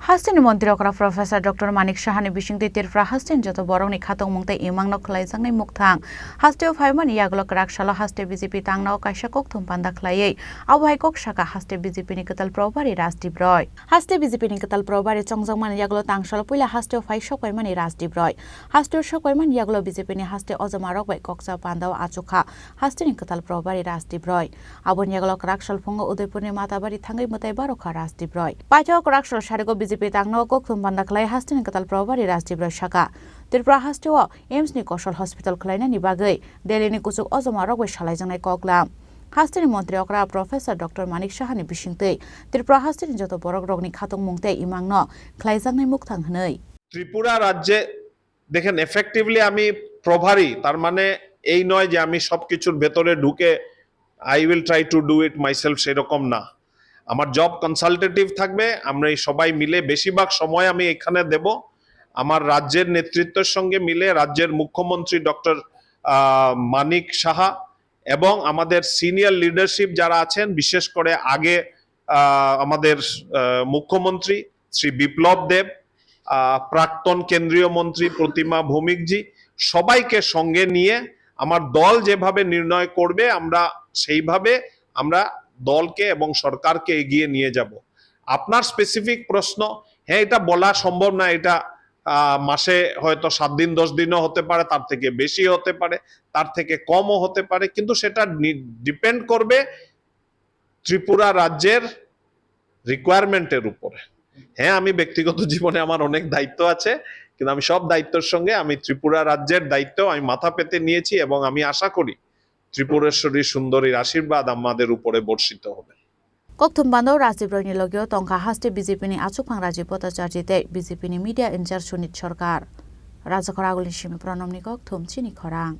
Hastin Montiro Professor Dr. Manik Shahani Bishing the Tirfra Hastin Joto Boroni Katong Monte Imang Noklai Zangai Muktang Hasteo Faiman Yaglok Rakshala Haste BZP Tangna Kashakok Tumpanda Klaye Awai Shaka Haste BZP Nikatal Probari Rasti Broy Haste BZP Nikatal Probari Chongzangman Yaglo Tangshal Pula Hasteo Fai Shokwaiman Rasti Broy Hasteo Shokwaiman Yaglo BZP ni Haste Ozamarok by Koksa Pandao Achuka Haste Nikatal Probari Rasti Broy Abun Yaglok Rakshal Fungo Udepuni Matabari Tangai Mutai Baroka Rasti Broy Pajo Rakshal Sharigo BZP Tangno Koktum Bandaklai Hastin Katal Probari Rasti Broy Shaka Tirpra Hasteo Ames ni Koshal Hospital Klaina ni Bagai Delhi ni Kusuk Ozamarok by Shalaijangai Koklam Hastin Montri Okra Professor Dr. Manik Shahani Bishingte Tirpra Hastin Joto Borok Rogni Khatong Mungte Imangno Klaizangai Muktang Hanei Tripura রাজ্যে দেখেন effectively আমি প্রভারী তার মানে এই নয় যে আমি সবকিছুর ভেতরে ঢুকে I will try to do it myself সেরকম না আমার জব কনসালটেটিভ থাকবে আমরা সবাই মিলে বেশিরভাগ সময় আমি এখানে দেব আমার রাজ্যের নেতৃত্বের সঙ্গে মিলে রাজ্যের মুখ্যমন্ত্রী ডক্টর মানিক সাহা এবং আমাদের সিনিয়র লিডারশিপ যারা আছেন বিশেষ করে আগে আমাদের মুখ্যমন্ত্রী শ্রী বিপ্লব দেব প্রাক্তন কেন্দ্রীয় মন্ত্রী প্রতিমা ভৌমিকজি সবাইকে সঙ্গে নিয়ে আমার দল যেভাবে নির্ণয় করবে আমরা সেইভাবে আমরা দলকে এবং সরকারকে এগিয়ে নিয়ে যাব আপনার স্পেসিফিক প্রশ্ন হ্যাঁ এটা বলা সম্ভব না এটা মাসে হয়তো 7 দিন 10 দিনও হতে পারে তার থেকে বেশি হতে পারে তার থেকে কমও হতে পারে কিন্তু সেটা ডিপেন্ড করবে ত্রিপুরা রাজ্যের রিকোয়ারমেন্টের উপরে হ্যাঁ আমি ব্যক্তিগত জীবনে আমার অনেক দায়িত্ব আছে কিন্তু আমি সব দায়িত্বের সঙ্গে আমি ত্রিপুরা রাজ্যের দায়িত্ব আমি মাথা পেতে নিয়েছি এবং আমি আশা করি ত্রিপুরেশ্বরী সুন্দরীর আশীর্বাদ আমাদের উপরে বর্ষিত হবে Koktum Bando Rasti Broy ni Logio Tongka Haste BZP ni Achupang Raji Potacharjite BZP ni Media Injar Sunit Sorkar Raja Koragulin Shimi Pronom ni Koktum Chini Korang